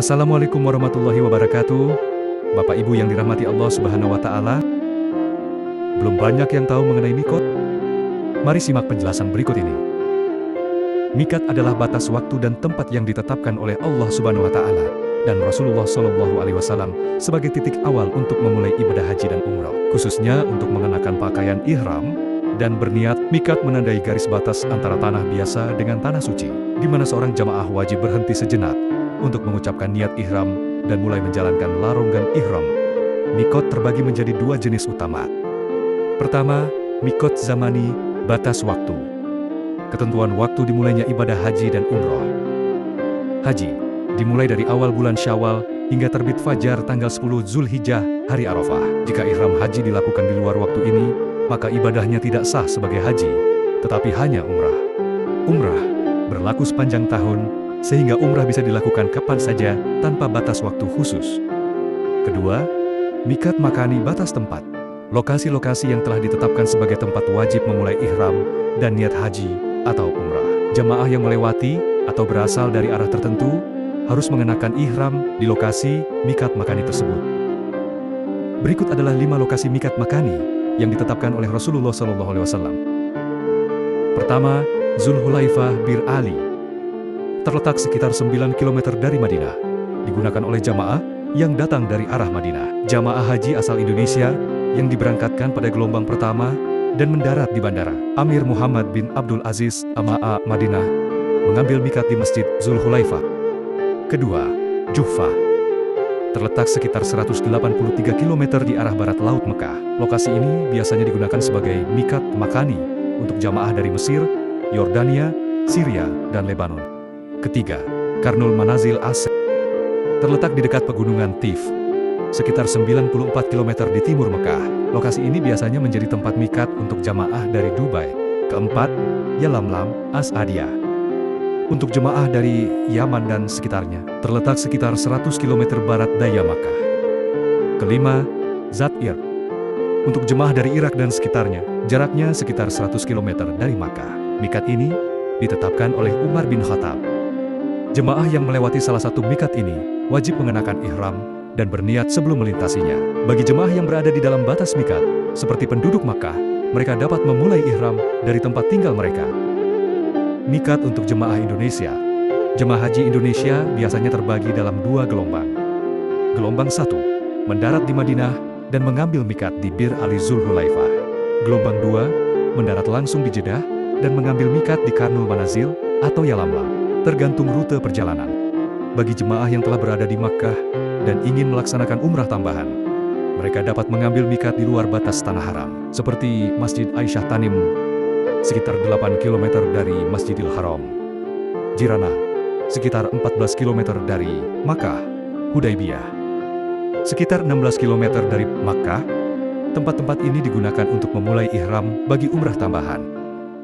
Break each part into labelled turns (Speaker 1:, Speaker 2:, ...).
Speaker 1: Assalamualaikum warahmatullahi wabarakatuh. Bapak Ibu yang dirahmati Allah Subhanahu wa Ta'ala. Belum banyak yang tahu mengenai mikot? Mari simak penjelasan berikut ini. Mikat adalah batas waktu dan tempat yang ditetapkan oleh Allah Subhanahu wa Ta'ala dan Rasulullah Shallallahu Alaihi Wasallam sebagai titik awal untuk memulai ibadah haji dan umrah, khususnya untuk mengenakan pakaian ihram dan berniat. Mikat menandai garis batas antara tanah biasa dengan tanah suci, di mana seorang jamaah wajib berhenti sejenak untuk mengucapkan niat ihram dan mulai menjalankan larangan ihram. Mikot terbagi menjadi dua jenis utama. Pertama, mikot zamani, batas waktu. Ketentuan waktu dimulainya ibadah haji dan umroh. Haji dimulai dari awal bulan Syawal hingga terbit fajar tanggal 10 Zulhijjah, hari Arafah. Jika ihram haji dilakukan di luar waktu ini, maka ibadahnya tidak sah sebagai haji, tetapi hanya umrah. Umrah berlaku sepanjang tahun, sehingga umrah bisa dilakukan kapan saja tanpa batas waktu khusus. Kedua, mikat makani, batas tempat. Lokasi-lokasi yang telah ditetapkan sebagai tempat wajib memulai ihram dan niat haji atau umrah. Jamaah yang melewati atau berasal dari arah tertentu harus mengenakan ihram di lokasi mikat makani tersebut. Berikut adalah 5 lokasi mikat makani yang ditetapkan oleh Rasulullah SAW. Pertama, Zulhulaifah Bir Ali. Terletak sekitar 9 km dari Madinah, digunakan oleh jamaah yang datang dari arah Madinah. Jamaah haji asal Indonesia yang diberangkatkan pada gelombang pertama dan mendarat di Bandara Amir Muhammad bin Abdul Aziz, Amaa, Madinah, mengambil mikat di Masjid Zulhulaifah. Kedua, Juhfah. Terletak sekitar 183 km di arah barat Laut Mekah. Lokasi ini biasanya digunakan sebagai mikat makani untuk jamaah dari Mesir, Yordania, Syria, dan Lebanon. Ketiga, Karnul Manazil As. Terletak di dekat pegunungan Tif, sekitar 94 km di timur Mekah. Lokasi ini biasanya menjadi tempat mikat untuk jamaah dari Dubai. Keempat, Yalamlam As Adiyah. Untuk jemaah dari Yaman dan sekitarnya, terletak sekitar 100 km barat daya Makkah. Kelima, Zatir. Untuk jemaah dari Irak dan sekitarnya, jaraknya sekitar 100 km dari Makkah. Mikat ini ditetapkan oleh Umar bin Khattab. Jemaah yang melewati salah satu mikat ini wajib mengenakan ihram dan berniat sebelum melintasinya. Bagi jemaah yang berada di dalam batas mikat, seperti penduduk Makkah, mereka dapat memulai ihram dari tempat tinggal mereka. Mikat untuk jemaah Indonesia. Jemaah haji Indonesia biasanya terbagi dalam 2 gelombang. Gelombang 1, mendarat di Madinah dan mengambil mikat di Bir Ali Zulhulaifah. Gelombang 2, mendarat langsung di Jeddah dan mengambil mikat di Karnul Manazil atau Yalamlam, tergantung rute perjalanan. Bagi jemaah yang telah berada di Makkah dan ingin melaksanakan umrah tambahan, mereka dapat mengambil mikat di luar batas tanah haram, seperti Masjid Aisyah Tanim, sekitar 8 km dari Masjidil Haram. Jirana, sekitar 14 km dari Makkah. Hudaybiyah, sekitar 16 km dari Makkah. Tempat-tempat ini digunakan untuk memulai ihram bagi umrah tambahan.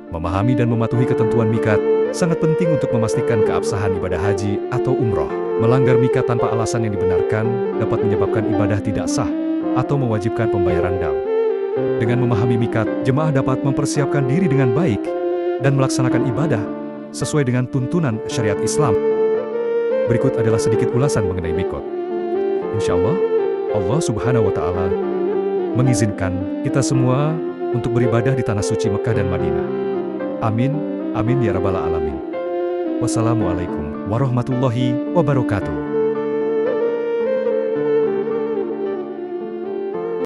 Speaker 1: Memahami dan mematuhi ketentuan mikat sangat penting untuk memastikan keabsahan ibadah haji atau umroh. Melanggar mikat tanpa alasan yang dibenarkan dapat menyebabkan ibadah tidak sah atau mewajibkan pembayaran dam. Dengan memahami mikat, jemaah dapat mempersiapkan diri dengan baik dan melaksanakan ibadah sesuai dengan tuntunan syariat Islam. Berikut adalah sedikit ulasan mengenai mikot. Insya Allah, Allah Subhanahu wa Ta'ala mengizinkan kita semua untuk beribadah di tanah suci Mekah dan Madinah. Amin, amin ya rabbal alamin. Wassalamualaikum warahmatullahi wabarakatuh.